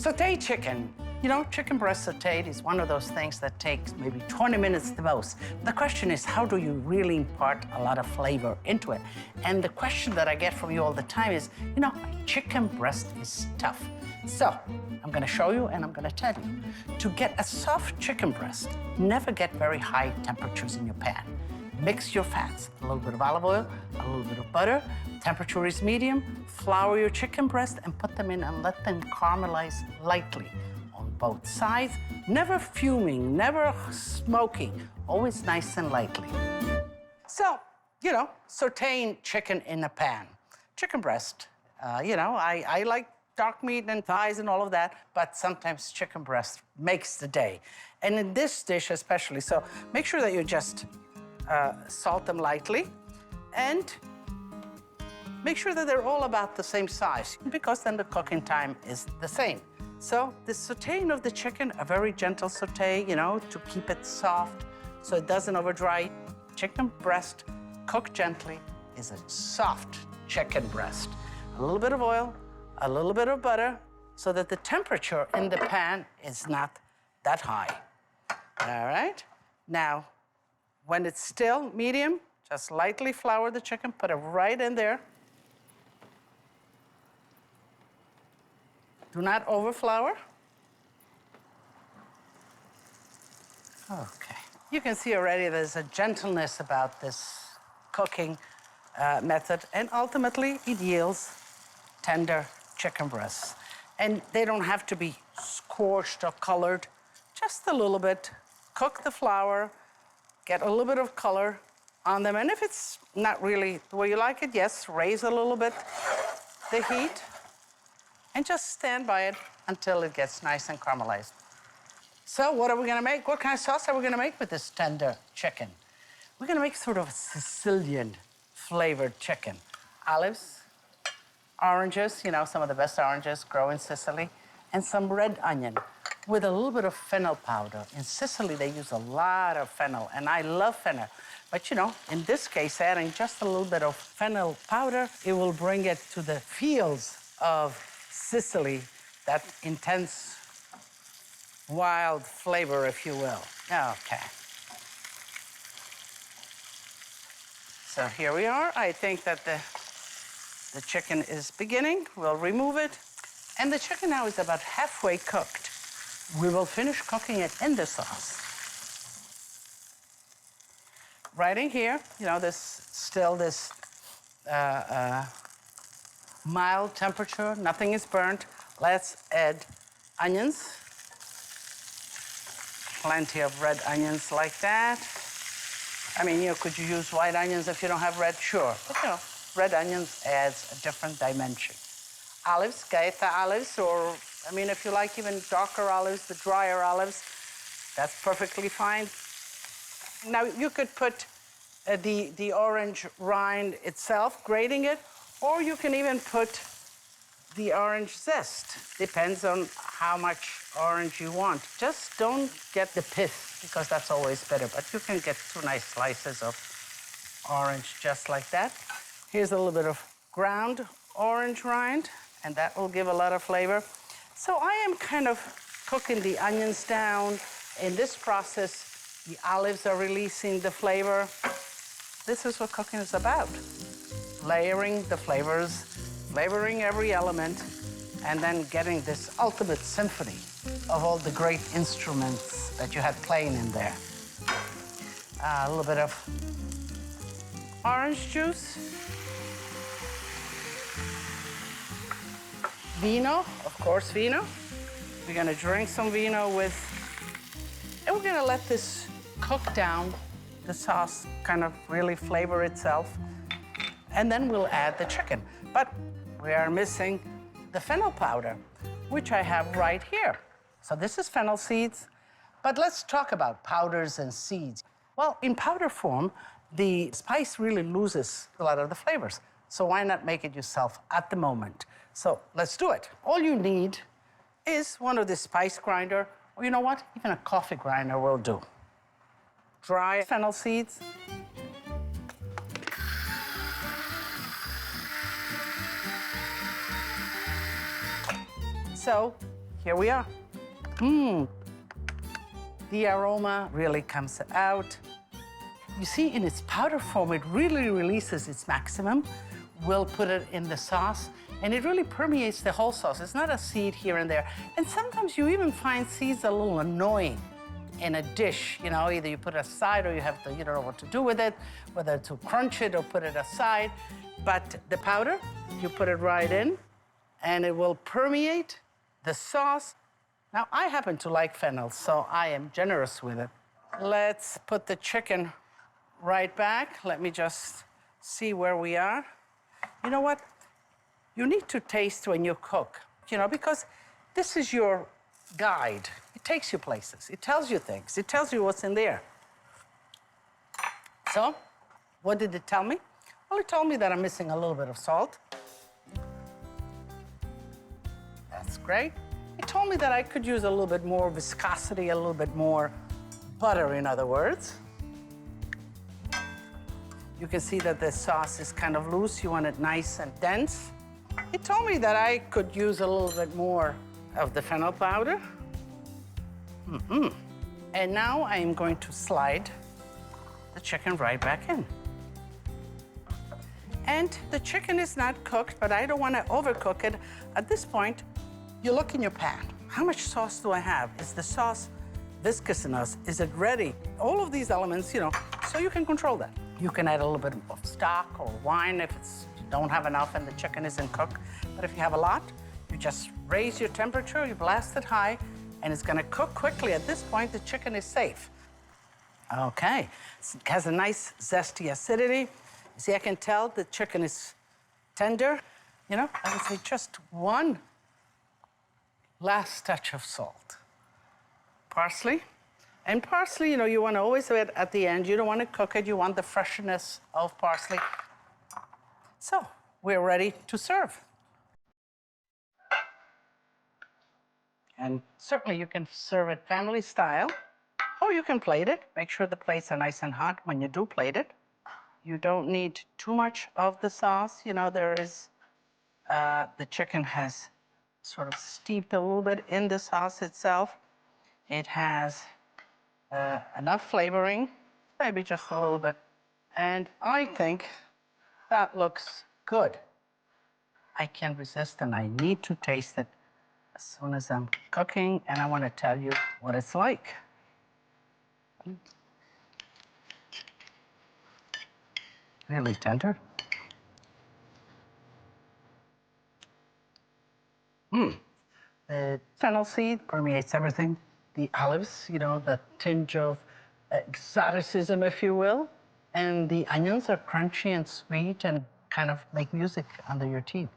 Sauté chicken. You know, chicken breast sautéed is one of those things that takes maybe 20 minutes the most. The question is, how do you really impart a lot of flavor into it? And the question that I get from you all the time is, you know, chicken breast is tough. So I'm gonna show you and I'm gonna tell you. To get a soft chicken breast, never get very high temperatures in your pan. Mix your fats, a little bit of olive oil, a little bit of butter, temperature is medium, flour your chicken breast and put them in and let them caramelize lightly on both sides, never fuming, never smoking, always nice and lightly. So, you know, sauteing chicken in a pan. Chicken breast, you know, I like dark meat and thighs and all of that, but sometimes chicken breast makes the day. And in this dish especially, so make sure that you just salt them lightly and make sure that they're all about the same size because then the cooking time is the same. So the sautéing of the chicken, a very gentle sauté, you know, to keep it soft so it doesn't overdry. Chicken breast cooked gently is a soft chicken breast. A little bit of oil, a little bit of butter so that the temperature in the pan is not that high. All right? Now, when it's still medium, just lightly flour the chicken, put it right in there. Do not overflour. Okay. You can see already there's a gentleness about this cooking method, and ultimately it yields tender chicken breasts. And they don't have to be scorched or colored, just a little bit. Cook the flour, get a little bit of color on them. And if it's not really the way you like it, yes, raise a little bit the heat and just stand by it until it gets nice and caramelized. So what are we gonna make? What kind of sauce are we gonna make with this tender chicken? We're gonna make sort of a Sicilian flavored chicken. Olives, oranges, you know, some of the best oranges grow in Sicily, and some red onion with a little bit of fennel powder. In Sicily, they use a lot of fennel, and I love fennel. But, you know, in this case, adding just a little bit of fennel powder, it will bring it to the feels of Sicily, that intense, wild flavor, if you will. Okay. So here we are. I think that the chicken is beginning. We'll remove it. And the chicken now is about halfway cooked. We will finish cooking it in the sauce. Right in here, you know, there's still this mild temperature. Nothing is burnt. Let's add onions. Plenty of red onions like that. I mean, you know, could you use white onions if you don't have red? Sure. But, you know, red onions adds a different dimension. Olives, Gaeta olives, or, I mean, if you like even darker olives, the drier olives, that's perfectly fine. Now, you could put the orange rind itself, grating it, or you can even put the orange zest. Depends on how much orange you want. Just don't get the pith, because that's always better, but you can get 2 nice slices of orange just like that. Here's a little bit of ground orange rind, and that will give a lot of flavor. So I am kind of cooking the onions down. In this process, the olives are releasing the flavor. This is what cooking is about. Layering the flavors, flavoring every element, and then getting this ultimate symphony of all the great instruments that you had playing in there. A little bit of orange juice. Vino, of course, vino. We're gonna drink some vino with, and we're gonna let this cook down, the sauce kind of really flavor itself, and then we'll add the chicken. But we are missing the fennel powder, which I have right here. So this is fennel seeds, but let's talk about powders and seeds. Well, in powder form, the spice really loses a lot of the flavors. So why not make it yourself at the moment? So let's do it. All you need is one of the spice grinder, or you know what? Even a coffee grinder will do. Dry fennel seeds. So here we are. Mmm. The aroma really comes out. You see, in its powder form, it really releases its maximum. We'll put it in the sauce, and it really permeates the whole sauce. It's not a seed here and there. And sometimes you even find seeds a little annoying in a dish. You know, either you put it aside or you have to, you don't know what to do with it, whether to crunch it or put it aside. But the powder, you put it right in, and it will permeate the sauce. Now, I happen to like fennel, so I am generous with it. Let's put the chicken right back. Let me just see where we are. You know what? You need to taste when you cook, you know, because this is your guide. It takes you places. It tells you things. It tells you what's in there. So, what did it tell me? Well, it told me that I'm missing a little bit of salt. That's great. It told me that I could use a little bit more viscosity, a little bit more butter, in other words. You can see that the sauce is kind of loose. You want it nice and dense. It told me that I could use a little bit more of the fennel powder. And now I'm going to slide the chicken right back in. And the chicken is not cooked, but I don't want to overcook it. At this point, you look in your pan. How much sauce do I have? Is the sauce viscous enough? Is it ready? All of these elements, you know, so you can control that. You can add a little bit of stock or wine if you don't have enough and the chicken isn't cooked. But if you have a lot, you just raise your temperature, you blast it high, and it's gonna cook quickly. At this point, the chicken is safe. Okay, it has a nice zesty acidity. You see, I can tell the chicken is tender. You know, I would say just one last touch of salt. Parsley. And parsley, you know, you want to always have it at the end. You don't want to cook it. You want the freshness of parsley. So, we're ready to serve. And certainly you can serve it family style, or you can plate it. Make sure the plates are nice and hot when you do plate it. You don't need too much of the sauce. You know, the chicken has sort of steeped a little bit in the sauce itself. It has enough flavoring, maybe just a little bit. And I think that looks good. I can't resist, and I need to taste it as soon as I'm cooking, and I want to tell you what it's like. Really tender. The fennel seed permeates everything. The olives, you know, the tinge of exoticism, if you will. And the onions are crunchy and sweet and kind of make music under your teeth.